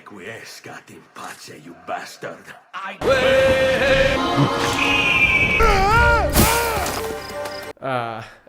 quiescat in pace, you bastard.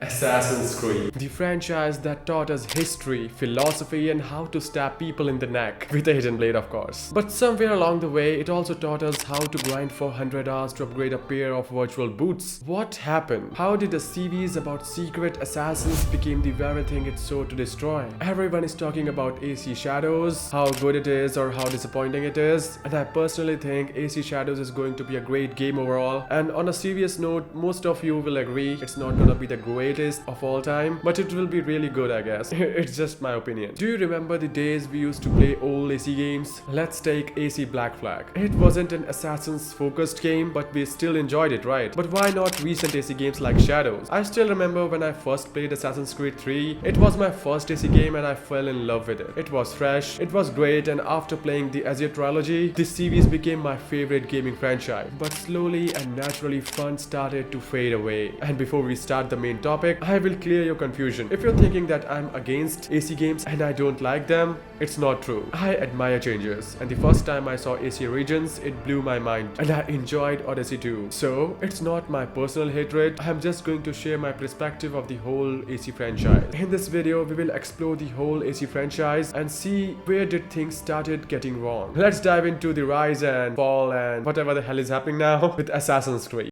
Assassin's Creed. The franchise that taught us history, philosophy, and how to stab people in the neck. With a hidden blade, of course. But somewhere along the way, it also taught us how to grind for 100 hours to upgrade a pair of virtual boots. What happened? How did the series about secret assassins became the very thing it sought to destroy? Everyone is talking about AC Shadows, how good it is or how disappointing it is. And I personally think AC Shadows is going to be a great game overall. And on a serious note, most of you will agree it's not gonna be the greatest of all time, but it will be really good, I guess. It's just my opinion. Do you remember the days we used to play old AC games? Let's take AC Black Flag. It wasn't an Assassin's focused game, but we still enjoyed it, right? But why not recent AC games like Shadows? I still remember when I first played Assassin's Creed 3. It was my first AC game and I fell in love with it. It was fresh, it was great, and after playing the Ezio trilogy, this series became my favorite gaming franchise. But slowly and naturally fun started to fade away. And before we start the main topic, I will clear your confusion. If you're thinking that I'm against AC games and I don't like them, it's not true. I admire changes, and the first time I saw AC Origins, it blew my mind, and I enjoyed Odyssey too. So it's not my personal hatred, I'm just going to share my perspective of the whole AC franchise. In this video, we will explore the whole AC franchise and see where did things started getting wrong. Let's dive into the rise and fall and whatever the hell is happening now with Assassin's Creed.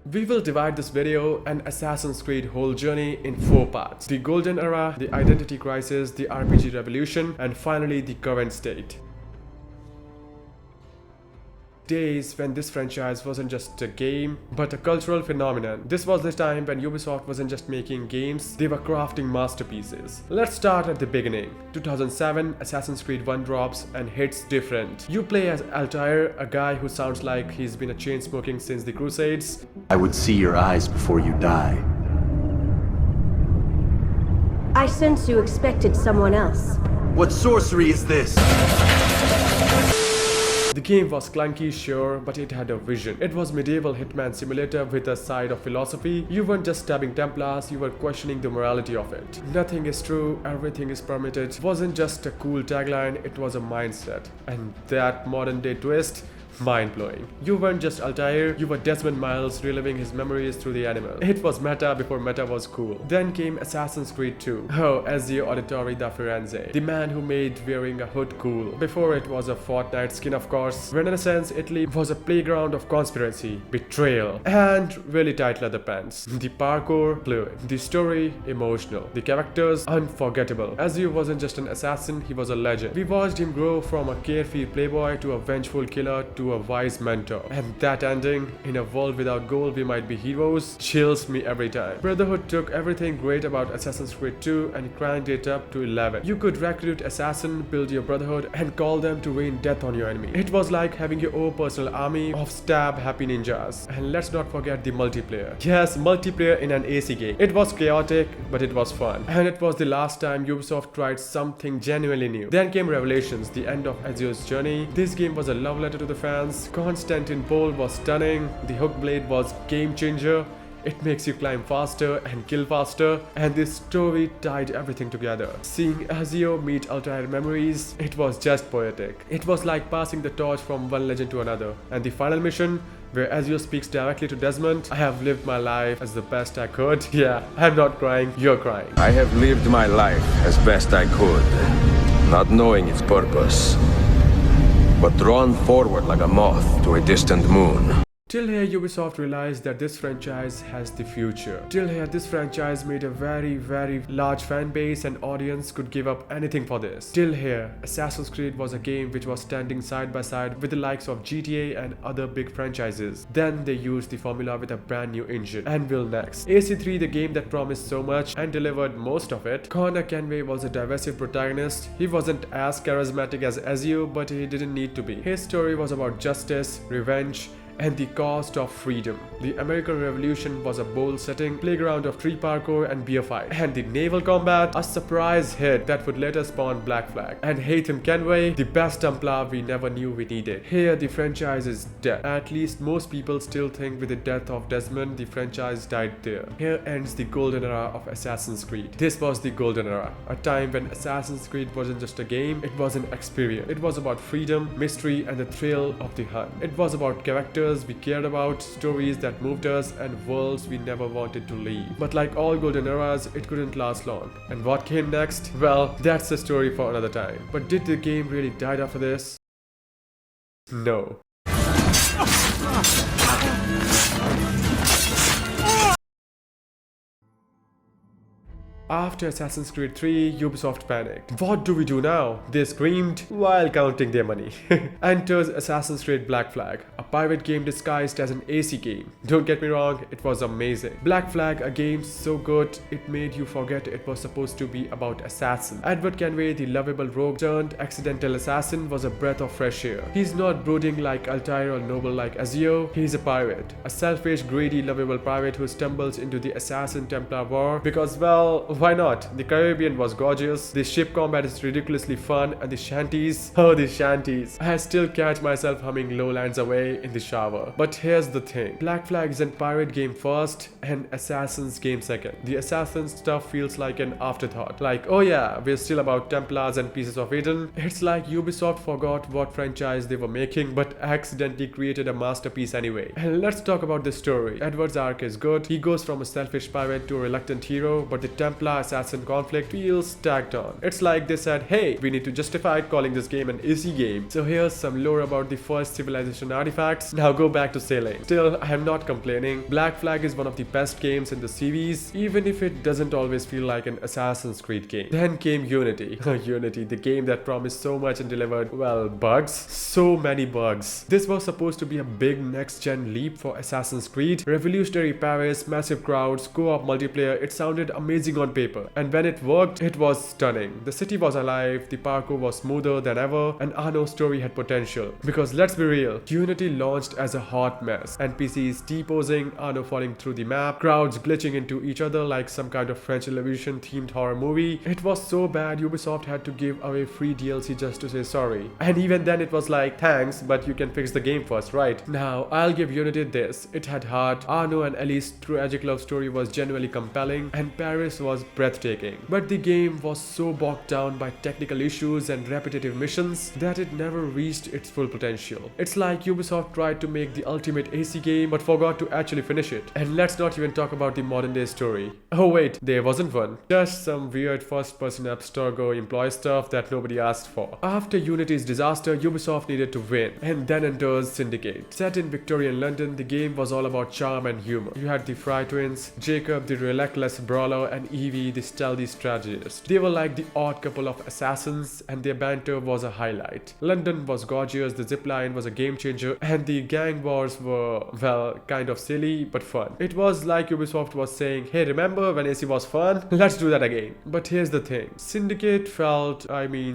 We will divide this video and Assassin's Creed whole journey in 4 parts. The Golden Era, the Identity Crisis, the RPG Revolution, and finally the current state. Days when this franchise wasn't just a game, but a cultural phenomenon. This was the time when Ubisoft wasn't just making games, they were crafting masterpieces. Let's start at the beginning. 2007, Assassin's Creed 1 drops and hits different. You play as Altair, a guy who sounds like he's been a chain smoking since the Crusades. I would see your eyes before you die. I sense you expected someone else. What sorcery is this? The game was clunky, sure, but it had a vision. It was medieval hitman simulator with a side of philosophy. You weren't just stabbing Templars, you were questioning the morality of it. Nothing is true, everything is permitted. It wasn't just a cool tagline, it was a mindset. And that modern day twist, mind-blowing. You weren't just Altair, you were Desmond Miles reliving his memories through the animal. It was meta before meta was cool. Then came Assassin's Creed 2. Oh, Ezio Auditore da Firenze, the man who made wearing a hood cool. Before it was a Fortnite skin, of course. Renaissance Italy was a playground of conspiracy, betrayal, and really tight leather pants. The parkour, fluid. The story, emotional. The characters, unforgettable. Ezio wasn't just an assassin, he was a legend. We watched him grow from a carefree playboy to a vengeful killer to a wise mentor. And that ending, in a world without goal we might be heroes, chills me every time. Brotherhood took everything great about Assassin's Creed 2 and cranked it up to 11. You could recruit assassin, build your brotherhood, and call them to rain death on your enemy. It was like having your own personal army of stab happy ninjas. And let's not forget the multiplayer. Yes, multiplayer in an AC game. It was chaotic, but it was fun. And it was the last time Ubisoft tried something genuinely new. Then came Revelations, the end of Ezio's journey. This game was a love letter to the fans. Constantinople was stunning, the hook blade was game changer, it makes you climb faster and kill faster, and this story tied everything together. Seeing Ezio meet Altair memories, it was just poetic. It was like passing the torch from one legend to another. And the final mission, where Ezio speaks directly to Desmond, I have lived my life as the best I could. Yeah, I'm not crying, you're crying. I have lived my life as best I could, not knowing its purpose, but drawn forward like a moth to a distant moon. Till here, Ubisoft realized that this franchise has the future. Till here, this franchise made a very large fan base and audience could give up anything for this. Till here, Assassin's Creed was a game which was standing side by side with the likes of GTA and other big franchises. Then they used the formula with a brand new engine. And will next. AC3, the game that promised so much and delivered most of it. Connor Kenway was a divisive protagonist. He wasn't as charismatic as Ezio, but he didn't need to be. His story was about justice, revenge, and the cost of freedom. The American Revolution was a bold setting, playground of tree parkour and beer fight, and the naval combat, a surprise hit that would later spawn Black Flag, and Haytham Kenway, the best Templar we never knew we needed. Here the franchise is dead. At least most people still think with the death of Desmond, the franchise died there. Here ends the golden era of Assassin's Creed. This was the golden era, a time when Assassin's Creed wasn't just a game, it was an experience. It was about freedom, mystery, and the thrill of the hunt. It was about characters we cared about, stories that moved us, and worlds we never wanted to leave. But like all golden eras, it couldn't last long. And what came next? Well, that's a story for another time. But did the game really die after this? No. After Assassin's Creed 3, Ubisoft panicked. What do we do now? They screamed while counting their money. Enters Assassin's Creed Black Flag, a pirate game disguised as an AC game. Don't get me wrong, it was amazing. Black Flag, a game so good, it made you forget it was supposed to be about assassin. Edward Kenway, the lovable rogue turned accidental assassin, was a breath of fresh air. He's not brooding like Altair or noble like Ezio, he's a pirate. A selfish, greedy, lovable pirate who stumbles into the Assassin Templar War because, well, why not? The Caribbean was gorgeous, the ship combat is ridiculously fun, and the shanties, oh the shanties. I still catch myself humming Lowlands Away in the shower. But here's the thing, Black Flag is a pirate game first and Assassin's game second. The Assassin stuff feels like an afterthought. Like, oh yeah, we're still about Templars and Pieces of Eden. It's like Ubisoft forgot what franchise they were making but accidentally created a masterpiece anyway. And let's talk about the story. Edward's arc is good. He goes from a selfish pirate to a reluctant hero, but the Templar Assassin conflict feels tagged on. It's like they said, hey, we need to justify calling this game an AC game. So here's some lore about the first civilization artifacts. Now go back to sailing. Still, I am not complaining. Black Flag is one of the best games in the series, even if it doesn't always feel like an Assassin's Creed game. Then came Unity. Unity, the game that promised so much and delivered, well, bugs. So many bugs. This was supposed to be a big next-gen leap for Assassin's Creed. Revolutionary Paris, massive crowds, co-op multiplayer, it sounded amazing on paper, and when it worked, it was stunning. The city was alive, the parkour was smoother than ever, and Arno's story had potential. Because let's be real, Unity launched as a hot mess. NPCs T-posing, Arno falling through the map, crowds glitching into each other like some kind of French Television themed horror movie. It was so bad Ubisoft had to give away free DLC just to say sorry. And even then it was like, thanks, but you can fix the game first, right? Now, I'll give Unity this. It had heart, Arno and Ellie's tragic love story was genuinely compelling, and Paris was breathtaking. But the game was so bogged down by technical issues and repetitive missions that it never reached its full potential. It's like Ubisoft tried to make the ultimate AC game but forgot to actually finish it. And let's not even talk about the modern day story. Oh wait, there wasn't one. Just some weird first-person abstergo employee stuff that nobody asked for. After Unity's disaster, Ubisoft needed to win, and then enters Syndicate. Set in Victorian London, the game was all about charm and humor. You had the Fry twins, Jacob the relentless brawler, and Evie the stealthy strategist. They were like the odd couple of assassins, and their banter was a highlight. London was gorgeous, the zipline was a game changer, and the gang wars were, well, kind of silly but fun. It was like Ubisoft was saying, hey, remember when AC was fun? Let's do that again. But here's the thing, Syndicate felt,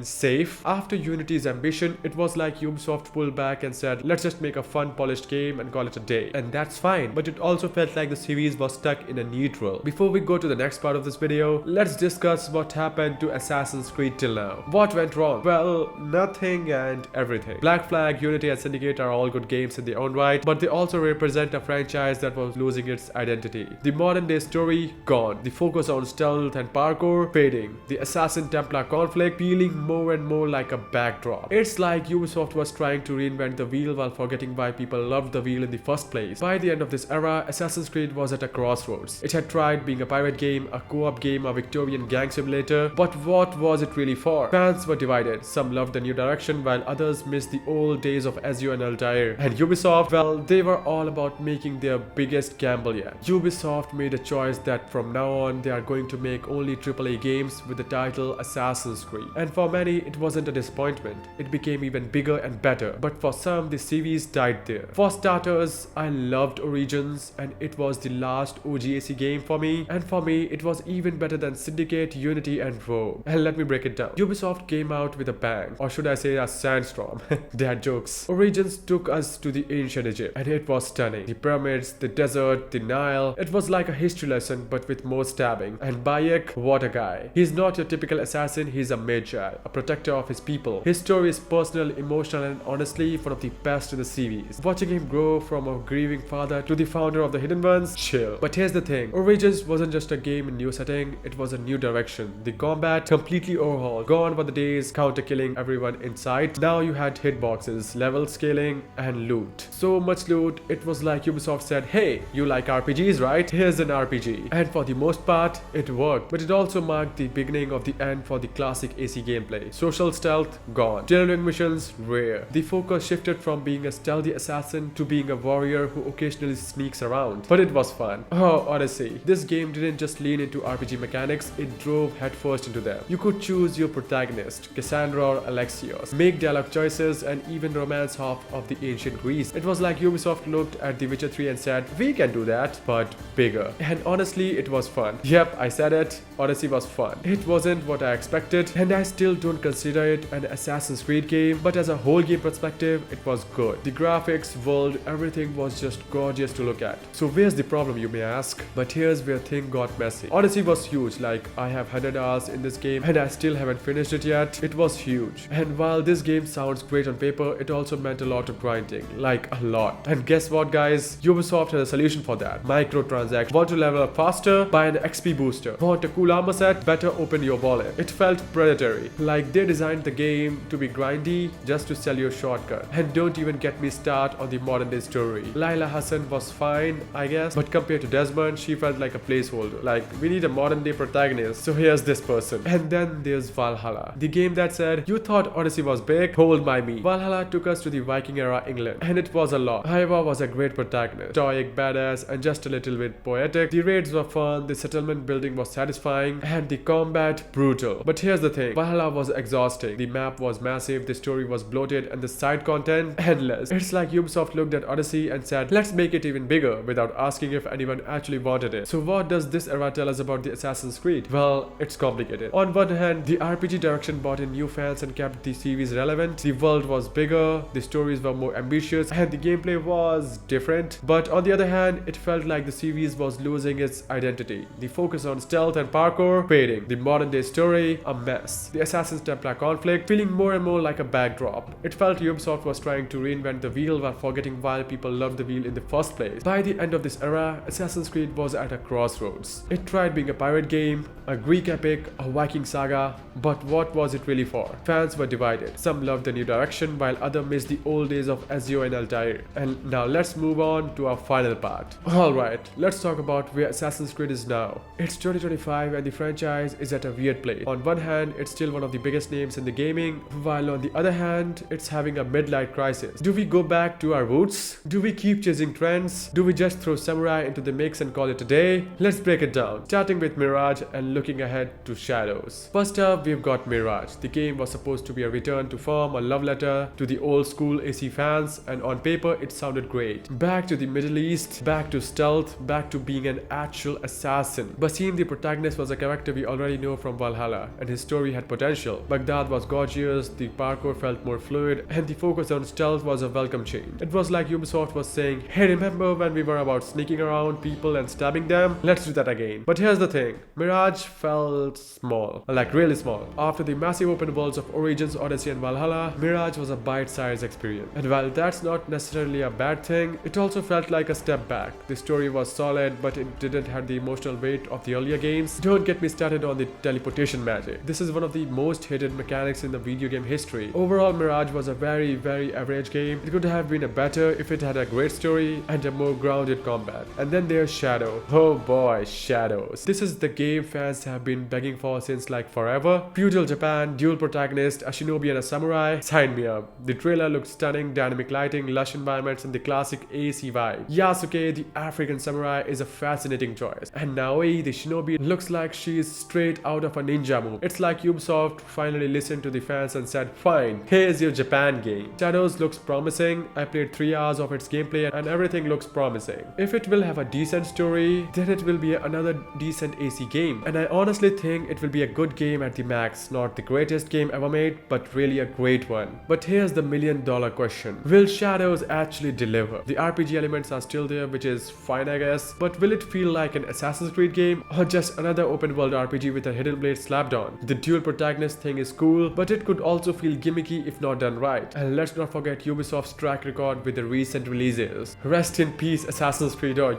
safe. After Unity's ambition, it was like Ubisoft pulled back and said, let's just make a fun polished game and call it a day. And that's fine, but it also felt like the series was stuck in a neutral. Before we go to the next part of this video, let's discuss what happened to Assassin's Creed till now. What went wrong? Well, nothing and everything. Black Flag, Unity and Syndicate are all good games in their own right, but they also represent a franchise that was losing its identity. The modern day story, gone. The focus on stealth and parkour, fading. The Assassin Templar conflict feeling more and more like a backdrop. It's like Ubisoft was trying to reinvent the wheel while forgetting why people loved the wheel in the first place. By the end of this era, Assassin's Creed was at a crossroads. It had tried being a pirate game, a co-op game, a Victorian gang simulator, but what was it really for? Fans were divided. Some loved the new direction while others missed the old days of Ezio and Altair. And Ubisoft, well, they were all about making their biggest gamble yet. Ubisoft made a choice that from now on they are going to make only AAA games with the title Assassin's Creed. And for many, it wasn't a disappointment. It became even bigger and better. But for some, the series died there. For starters, I loved Origins, and it was the last OG AC game for me. And for me, it was even even better than Syndicate, Unity and Rogue. And let me break it down. Ubisoft came out with a bang, or should I say a sandstorm. Dad jokes. Origins took us to the ancient Egypt, and it was stunning. The pyramids, the desert, the Nile. It was like a history lesson, but with more stabbing. And Bayek, what a guy. He's not your typical assassin, he's a magi, a protector of his people. His story is personal, emotional, and honestly one of the best in the series. Watching him grow from a grieving father to the founder of the Hidden Ones, chill. But here's the thing, Origins wasn't just a game in new setting, it was a new direction. The combat completely overhauled. Gone were the days counter killing everyone in sight. Now you had hitboxes, level scaling, and loot. So much loot, it was like Ubisoft said, hey, you like RPGs, right? Here's an RPG. And for the most part, it worked. But it also marked the beginning of the end for the classic AC gameplay. Social stealth, gone. Tailoring missions, rare. The focus shifted from being a stealthy assassin to being a warrior who occasionally sneaks around. But it was fun. Oh, Odyssey. This game didn't just lean into RPG mechanics, it drove headfirst into them. You could choose your protagonist, Cassandra or Alexios, make dialogue choices, and even romance half of the ancient Greece. It was like Ubisoft looked at The Witcher 3 and said, we can do that, but bigger. And honestly, it was fun. Yep, I said it, Odyssey was fun. It wasn't what I expected, and I still don't consider it an Assassin's Creed game, but as a whole game perspective, it was good. The graphics, world, everything was just gorgeous to look at. So where's the problem, you may ask? But here's where things got messy. Odyssey was huge, like I have 100 hours in this game and I still haven't finished it yet. It was huge. And while this game sounds great on paper, it also meant a lot of grinding, like a lot. And guess what, guys? Ubisoft had a solution for that. Microtransactions. Want to level up faster? Buy an XP booster. Want a cool armor set? Better open your wallet. It felt predatory. Like they designed the game to be grindy just to sell you a shortcut. And don't even get me started on the modern day story. Layla Hassan was fine, I guess, but compared to Desmond, she felt like a placeholder. Like, we need a modern day protagonist, so here's this person. And then there's Valhalla, the game that said, you thought Odyssey was big? Hold my meat. Valhalla took us to the Viking era England, and it was a lot. Ivar was a great protagonist, stoic, badass, and just a little bit poetic. The raids were fun, the settlement building was satisfying, and the combat brutal. But here's the thing, Valhalla was exhausting. The map was massive, the story was bloated, and the side content endless. It's like Ubisoft looked at Odyssey and said, let's make it even bigger, without asking if anyone actually wanted it. So what does this era tell us about the Assassin's Creed? Well, it's complicated. On one hand, the RPG direction brought in new fans and kept the series relevant. The world was bigger, the stories were more ambitious, and the gameplay was different. But on the other hand, it felt like the series was losing its identity. The focus on stealth and parkour fading. The modern day story, a mess. The Assassin's Templar conflict feeling more and more like a backdrop. It felt Ubisoft was trying to reinvent the wheel while forgetting why people loved the wheel in the first place. By the end of this era, Assassin's Creed was at a crossroads. It tried being a pirate game, a Greek epic, a Viking saga, but what was it really for? Fans were divided. Some loved the new direction while others missed the old days of Ezio and Altair. And now let's move on to our final part. Alright, let's talk about where Assassin's Creed is now. It's 2025 and the franchise is at a weird place. On one hand, it's still one of the biggest names in the gaming, while on the other hand, it's having a midlife crisis. Do we go back to our roots? Do we keep chasing trends? Do we just throw samurai into the mix and call it a day? Let's break it down, starting with Mirage and looking ahead to Shadows. First up, we've got Mirage. The game was supposed to be a return to form, a love letter to the old school AC fans, and on paper it sounded great. Back to the Middle East, back to stealth, back to being an actual assassin. Basim, the protagonist, was a character we already know from Valhalla, and his story had potential. Baghdad was gorgeous, the parkour felt more fluid, and the focus on stealth was a welcome change. It was like Ubisoft was saying, hey, remember when we were about sneaking around people and stabbing them? Let's do that again. But here's the thing, Mirage felt small, like really small. After the massive open worlds of Origins, Odyssey and Valhalla, Mirage was a bite-sized experience. And while that's not necessarily a bad thing, it also felt like a step back. The story was solid, but it didn't have the emotional weight of the earlier games. Don't get me started on the teleportation magic. This is one of the most hated mechanics in the video game history. Overall, Mirage was a very average game. It could have been a better if it had a great story and a more grounded combat. And then there's Shadow. Oh boy, Shadows. This is the game fans have been begging for since like forever. Feudal Japan, dual protagonist, a shinobi and a samurai. Sign me up. The trailer looked stunning, dynamic lighting, lush environments, and the classic AC vibe. Yasuke, the African samurai, is a fascinating choice. And Naoi, the shinobi, looks like she is straight out of a ninja movie. It's like Ubisoft finally listened to the fans and said, fine, here's your Japan game. Shadows looks promising. I played 3 hours of its gameplay and everything looks promising. If it will have a decent story, then it will be another decent recent AC game, and I honestly think it will be a good game at the max, not the greatest game ever made, but really a great one. But here's the $1,000,000 question. Will Shadows actually deliver? The RPG elements are still there, which is fine I guess, but will it feel like an Assassin's Creed game or just another open world RPG with a hidden blade slapped on? The dual protagonist thing is cool, but it could also feel gimmicky if not done right. And let's not forget Ubisoft's track record with the recent releases. Rest in peace Assassin's Creed, or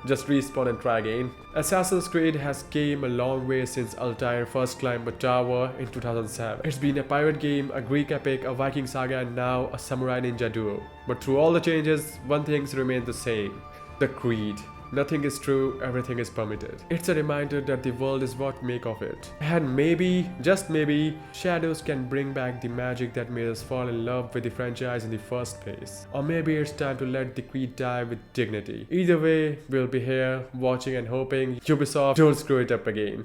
just respawn and try again. Assassin's Creed has came a long way since Altair first climbed a tower in 2007. It's been a pirate game, a Greek epic, a Viking saga, and now a samurai ninja duo. But through all the changes, one thing remains the same: the creed. Nothing is true, everything is permitted. It's a reminder that the world is what we make of it. And maybe, just maybe, Shadows can bring back the magic that made us fall in love with the franchise in the first place. Or maybe it's time to let the creed die with dignity. Either way, we'll be here, watching and hoping Ubisoft don't screw it up again.